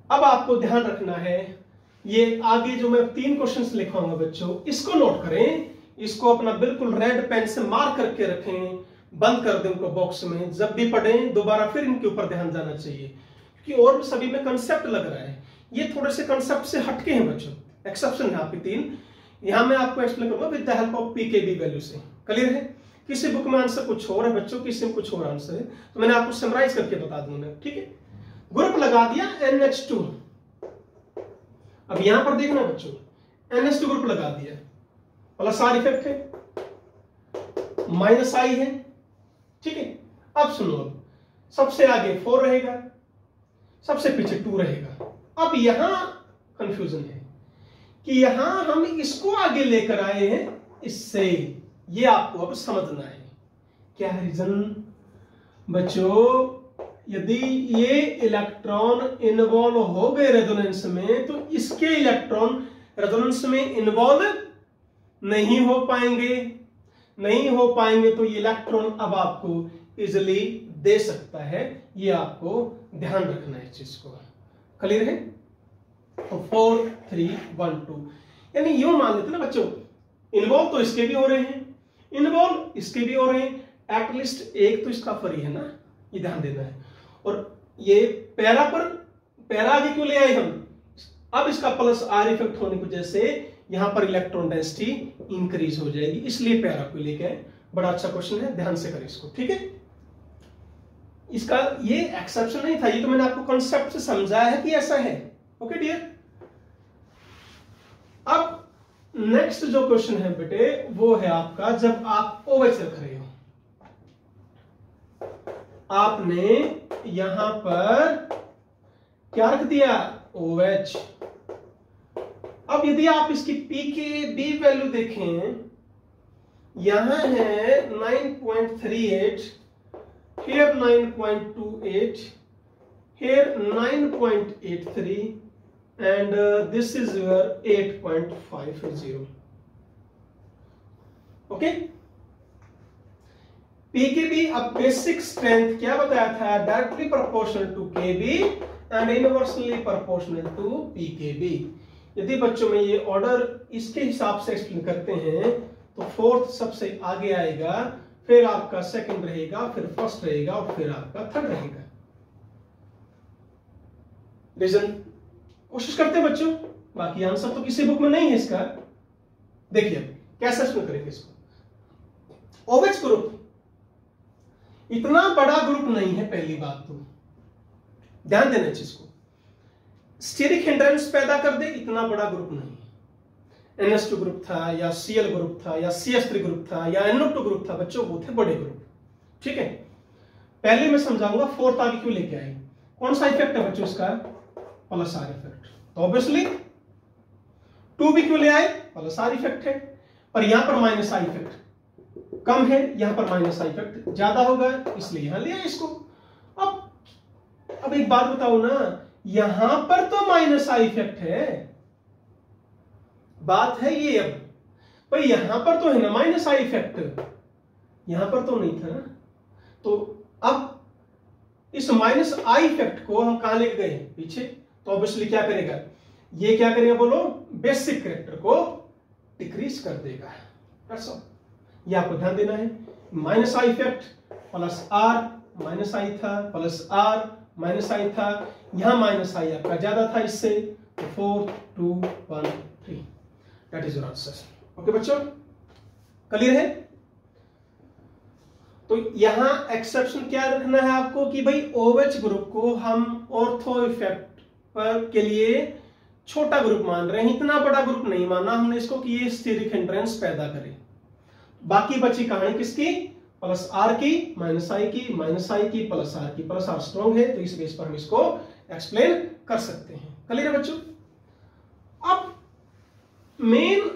अब आपको ध्यान रखना है, ये आगे जो मैं 3 क्वेश्चंस लिखवाऊंगा बच्चों, इसको नोट करें, इसको अपना बिल्कुल रेड पेन से मार्क करके रखें, बंद कर दें उनको बॉक्स में। जब भी पढ़ें दोबारा फिर इनके ऊपर ध्यान जाना चाहिए, क्योंकि और सभी में कंसेप्ट लग रहा है, ये थोड़े से कंसेप्ट से हटके हैं बच्चों। एक्सेप्शन है आपके 3, यहां मैं आपको एक्सप्लेन करूंगा with the help of pKb value से। क्लियर है? किसी बुक में आंसर कुछ और है बच्चों, किसी में कुछ और आंसर है, तो मैंने आपको समराइज करके बता दूंगा। ठीक है? ग्रुप लगा दिया NH2। अब यहां पर देखना बच्चों, NH2 ग्रुप लगा दिया, प्लस आर इफेक्ट है, माइनस आई है। ठीक है? अब सुनो, सबसे आगे 4 रहेगा, सबसे पीछे 2 रहेगा। अब यहां कंफ्यूजन है कि यहां हम इसको आगे लेकर आए हैं इससे, ये आपको अब समझना है क्या रीजन बच्चों। यदि ये इलेक्ट्रॉन इन्वॉल्व हो गए रेजोनेंस में, तो इसके इलेक्ट्रॉन रेजोनेंस में इन्वॉल्व नहीं हो पाएंगे, नहीं हो पाएंगे, तो ये इलेक्ट्रॉन अब आपको इजिली दे सकता है। ये आपको ध्यान रखना है इस चीज को। क्लियर है? तो 4 3 1 2, यानी यूं मान लेते ना बच्चों, इन्वॉल्व तो इसके भी हो रहे हैं, इन्वॉल्व इसके भी हो रहे हैं, एटलीस्ट एक तो इसका फ्री है ना, ये ध्यान देना है। और ये पैरा पर, पैरा आगे क्यों ले आए हम? अब इसका प्लस आर इफेक्ट होने की वजह से यहां पर इलेक्ट्रॉन डेंसिटी इंक्रीज हो जाएगी, इसलिए पैरा को लेके आए। बड़ा अच्छा क्वेश्चन है, ध्यान से करें इसको। ठीक है? इसका ये एक्सेप्शन नहीं था, ये तो मैंने आपको कॉन्सेप्ट से समझाया है कि ऐसा है। Okay dear? अब नेक्स्ट जो क्वेश्चन है बेटे, वो है आपका, जब आप OH रख रहे हो, आपने यहां पर क्या रख दिया? OH। अब यदि आप इसकी pKb वैल्यू देखें, यहां है 9.38, here 9.28, here 9.83, and this is your 8.50. Okay? pKb अब बेसिक स्ट्रेंथ क्या बताया था? Directly proportional to Kb and inversely proportional to pKb। यदि बच्चों में ये ऑर्डर इसके हिसाब से एक्सप्लेन करते हैं, तो 4th सबसे आगे आएगा, फिर आपका सेकंड रहेगा, फिर फर्स्ट रहेगा, और फिर आपका थर्ड रहेगा। रीजन कोशिश करते हैं बच्चों, बाकी आंसर तो किसी बुक में नहीं है इसका। देखिए कैसे एक्सप्लेन करेंगे इसको। OH ग्रुप इतना बड़ा ग्रुप नहीं है, पहली बात तो ध्यान देना चीज को। स्टीरिक हिंड्रेंस पैदा कर दे, इतना बड़ा ग्रुप नहीं है। NH2 ग्रुप था, या Cl ग्रुप था, या CH3 ग्रुप था, या NO2 ग्रुप था बच्चों, वो थे बड़े ग्रुप। ठीक है? पहले मैं समझाऊंगा 4th आगे क्यों लेके आए। कौन सा इफेक्ट है बच्चों इसका? Plus are effect. तो ऑब्वियसली 2 भी क्यों ले आए? प्लस आर इफेक्ट है, पर यहां पर माइनस आई इफेक्ट कम है, यहां पर माइनस आई इफेक्ट ज्यादा होगा, इसलिए यहां लिया इसको। अब एक बात बताओ ना, यहां पर तो माइनस आई इफेक्ट है, बात है ये। अब भाई यहां पर तो है ना माइनस आई इफेक्ट, यहां पर तो नहीं था ना, तो अब इस माइनस आई इफेक्ट को हम कहां लेके गए, पीछे, तो ऑब्वियसली क्या करेगा, ये क्या करेगा बोलो, बेसिक कैरेक्टर को डिक्रीज कर देगा। ये आपको ध्यान देना है। Minus I effect plus R, minus I था प्लस आर माइनस आई था, यहां माइनस आई आपका ज्यादा था इससे, तो 4 2 1 3, that is your answer. Okay बच्चों, क्लियर है। तो यहां एक्सेप्शन क्या रखना है आपको कि भाई OH ग्रुप को हम ऑर्थो इफेक्ट पर के लिए छोटा ग्रुप मान रहे हैं, इतना बड़ा ग्रुप नहीं माना हमने इसको कि ये स्टीरिक हिंड्रेंस पैदा करे। बाकी बची कहानी किसकी, प्लस आर की माइनस आई की, माइनस आई की प्लस आर की, प्लस आर स्ट्रॉन्ग है तो इस बेस पर हम इसको एक्सप्लेन कर सकते हैं। क्लियर है बच्चों। अब मेन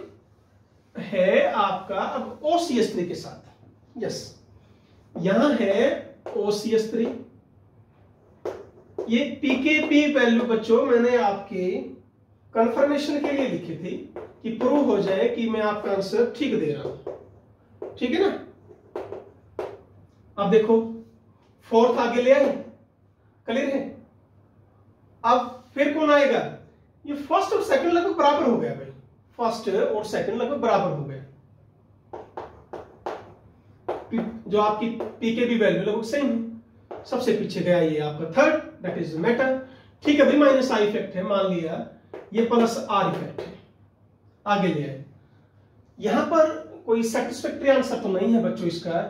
है आपका अब OCH3 के साथ, यस यहां है OCH3, ये pKb वैल्यू बच्चों मैंने आपके कंफर्मेशन के लिए लिखी थी कि प्रूव हो जाए कि मैं आपका आंसर ठीक दे रहा हूं, ठीक है ना। अब देखो फोर्थ आगे ले आए, क्लियर है। अब फिर कौन आएगा, ये फर्स्ट और सेकंड लगभग बराबर हो गया भाई, फर्स्ट और सेकंड लगभग बराबर हो गए, जो आपकी pKb वैल्यू लगभग सेम है। सबसे पीछे गया ये आपका थर्ड, दैट इज मेटा, ठीक है भाई, माइनस आई इफेक्ट है मान लिया, ये प्लस आर इफेक्ट है, आगे ले आए। यहां पर कोई सेटिस्फैक्टरी आंसर तो नहीं है बच्चों इसका,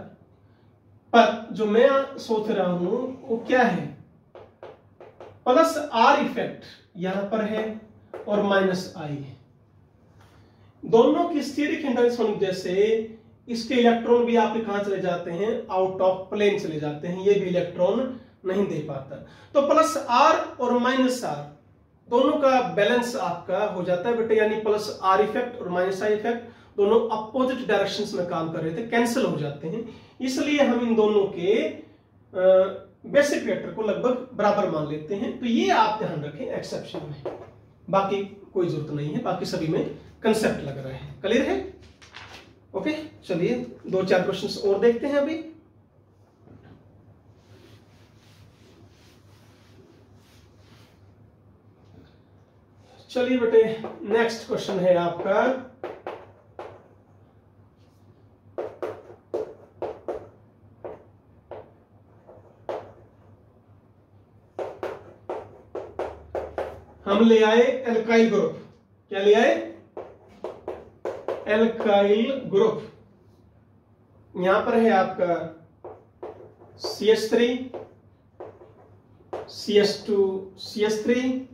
पर जो मैं सोच रहा हूं वो क्या है, प्लस आर इफेक्ट यहां पर है और माइनस आई है, दोनों की स्टीरिक हिंड्रेंस होने की वजह से इसके इलेक्ट्रॉन भी आपके कहां चले जाते हैं, आउट ऑफ प्लेन चले जाते हैं, ये भी इलेक्ट्रॉन नहीं दे पाता। तो प्लस आर और माइनस आर दोनों का बैलेंस आपका हो जाता है बेटे, यानी प्लस आर इफेक्ट और माइनस आई इफेक्ट दोनों अपोजिट डायरेक्शंस में काम कर रहे थे, कैंसिल हो जाते हैं, इसलिए हम इन दोनों के बेसिक वेक्टर को लगभग बराबर मान लेते हैं। तो ये आप ध्यान रखें एक्सेप्शन में, बाकी कोई जरूरत नहीं है, बाकी सभी में कंसेप्ट लग रहा है। क्लियर है। ओके, चलिए 2-4 क्वेश्चंस और देखते हैं अभी। चलिए बेटे, नेक्स्ट क्वेश्चन है आपका, हम ले आए एल्काइल ग्रुप, क्या ले आए, एल्काइल ग्रुप। यहां पर है आपका CH3 CH2 CH3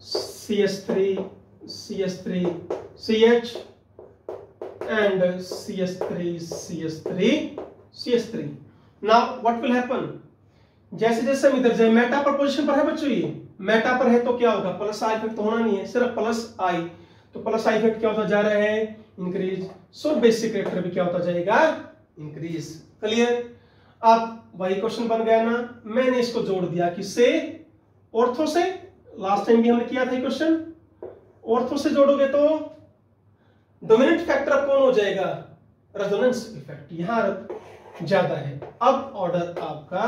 CH3 CH3 CH and CH3 CH3 CH3। now what will happen, जैसे जैसे हम इधर जाए, मेटा पर पोजीशन पर है बच्चों, ये मेटा पर है तो क्या होगा, प्लस आई इफेक्ट तो होना नहीं है, सिर्फ प्लस आई, तो प्लस आई इफेक्ट क्या होता जा रहा है, इंक्रीज, सो बेसिक कैरेक्टर भी क्या होता जाएगा, इंक्रीज। क्लियर। अब वही क्वेश्चन बन गया ना, मैंने इसको जोड़ दिया किससे, ऑर्थो से, लास्ट टाइम भी हमने किया था क्वेश्चन, ऑर्थो से जोड़ोगे तो डोमिनेंट फैक्टर कौन हो जाएगा, रेजोनेंस इफेक्ट, यहां ज्यादा है। अब ऑर्डर आपका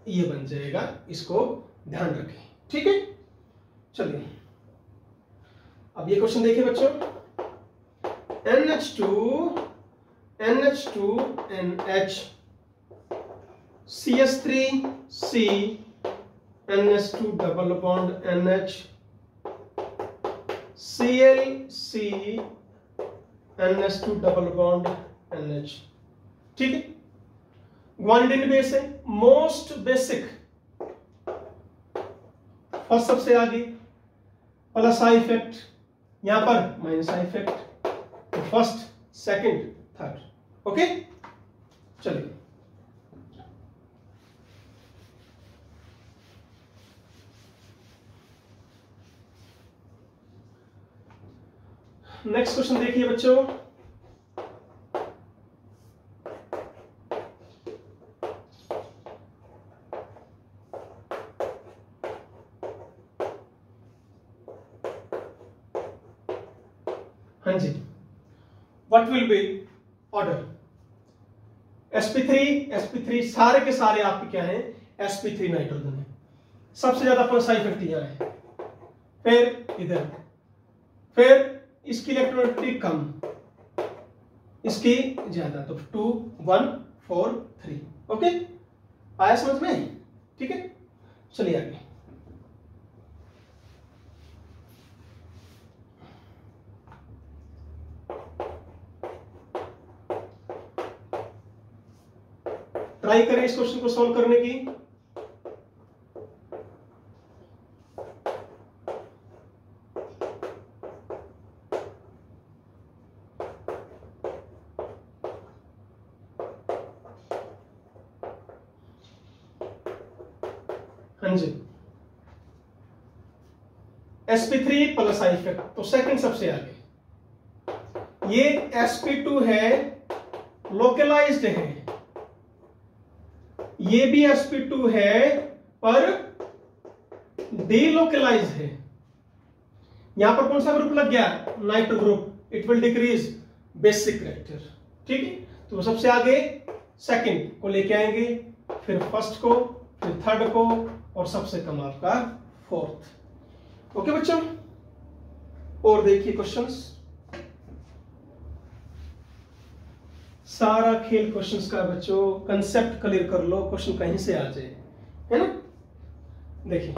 ये बन जाएगा, इसको ध्यान रखें, ठीक है। चलिए अब ये क्वेश्चन देखिए बच्चों, NH2 NH CH3 C NH2 double bond NH Cl C NH2 double bond NH, ठीक है। ग्वानिडीन बेस है, मोस्ट बेसिक, फर्स्ट सबसे आगे प्लस आई इफेक्ट, यहां पर माइनस आई इफेक्ट, तो फर्स्ट सेकंड थर्ड, ओके। चलिए नेक्स्ट क्वेश्चन देखिए बच्चों, हाँ जी, what will be order? sp3 सारे के सारे आपके क्या है? sp3 नाइट्रोजन है। सबसे ज्यादा प्लस आई इफेक्ट यहाँ है, फिर इधर, फिर इसकी इलेक्ट्रोनेगेटिविटी कम, इसकी ज्यादा, तो 2 1 4 3। ओके, आया समझ में? ठीक है, चलिए आगे। ट्राई करें इस क्वेश्चन को सॉल्व करने की। हाँ जी, sp3 प्लस आई इफेक्ट, तो सेकंड सबसे आगे। ये sp2 है, लोकलाइज्ड है, ये भी sp2 है पर डीलोकलाइज है। यहां पर कौन सा ग्रुप लग गया? Nitro group. It will decrease basic character. ठीक है, तो सबसे आगे सेकंड को लेके आएंगे, फिर फर्स्ट को, फिर थर्ड को, और सबसे कम आपका फोर्थ। ओके बच्चों, और देखिए क्वेश्चंस, सारा खेल क्वेश्चंस का बच्चों, कंसेप्ट क्लियर कर लो, क्वेश्चन कहीं से आ जाए, है ना। देखिए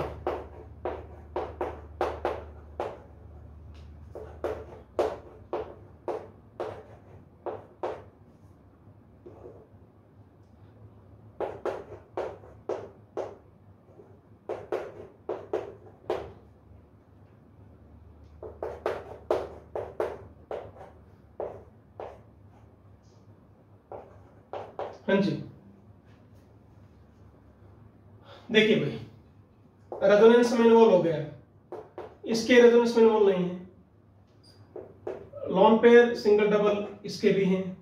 हाँ जी, देखिए भाई, रेजोनेंस में इन्वॉल्व हो गया, इसके रेजोनेंस में इन्वॉल्व नहीं है। लॉन पेयर, सिंगल डबल इसके भी हैं,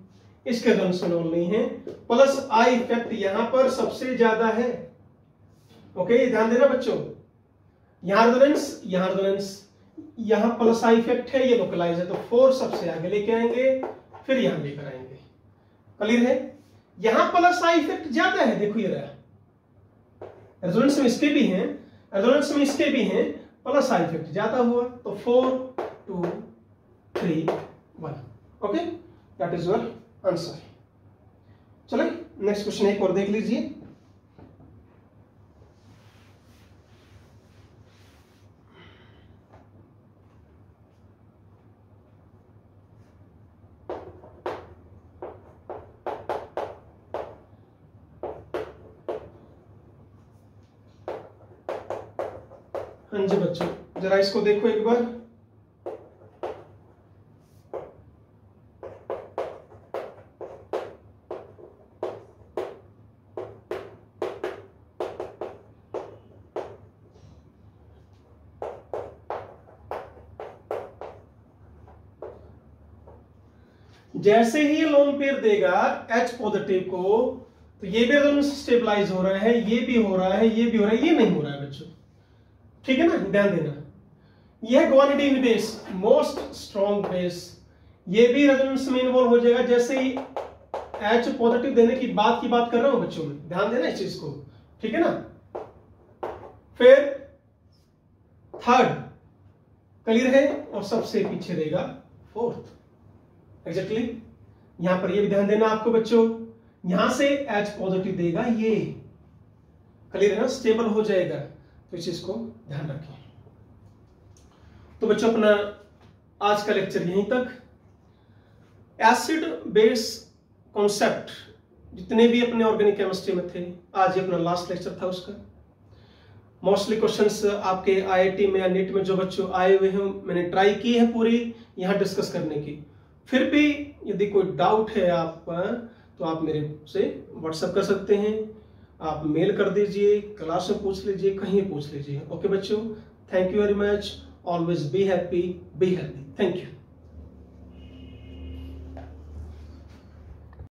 इसके रेजोनेंस में इन्वॉल्व नहीं है। प्लस आई इफेक्ट यहां पर सबसे ज्यादा है। ओके, ध्यान देना बच्चों, यहां रेजोनेंस, यहां रेजोनेंस, यहां प्लस आई इफेक्ट है, ये लोकलाइज है, तो 4 सबसे आगे लेके आएंगे, फिर यहां लेकर आएंगे। क्लियर है? यहां प्लस आई इफेक्ट ज्यादा है, देखो ये रहा, रेजोनेंस में इसके भी हैं, रेजोनेंस में इसके भी हैं, प्लस आई इफेक्ट ज्यादा हुआ, तो 4 2 3 1। Okay, that is your answer. चलिए नेक्स्ट क्वेश्चन एक और देख लीजिए। हाँ जी बच्चों, जरा इसको देखो एक बार। जैसे ही लोन पेयर देगा H पॉजिटिव को, तो ये भी रेजोनेंस स्टेबलाइज हो रहा है, ये भी हो रहा है, ये भी हो रहा है, ये नहीं हो रहा है बच्चों। ठीक है ना, ध्यान देना, यह ग्वानिडीन बेस, मोस्ट स्ट्रॉन्ग बेस, ये भी रेजोनेंस में इन्वॉल्व हो जाएगा। जैसे ही H पॉजिटिव देने की बात कर रहा हूं बच्चों में, ध्यान देना इस चीज को। ठीक है ना, फिर थर्ड क्लियर है, और सबसे पीछे रहेगा फोर्थ। एग्जैक्टली यहां पर ये भी ध्यान देना आपको बच्चों, यहां से H पॉजिटिव देगा, ये क्लियर है ना, स्टेबल हो जाएगा, तो इस चीज को ध्यान रखें। तो बच्चों अपना आज का लेक्चर यहीं तक। एसिड बेस कॉन्सेप्ट जितने भी अपने ऑर्गेनिक केमिस्ट्री में थे, आज ये अपना लास्ट लेक्चर था उसका। मोस्टली क्वेश्चंस आपके आईआईटी में या नीट में जो बच्चों आए हुए हैं, मैंने ट्राई की है पूरी यहाँ डिस्कस करने की। फिर भी यदि कोई डाउट है आप तो आप मेरे से व्हाट्सएप कर सकते हैं, आप मेल कर दीजिए, क्लास में पूछ लीजिए, कहीं पूछ लीजिए। ओके बच्चों, thank you very much, always be happy, be healthy. Thank you.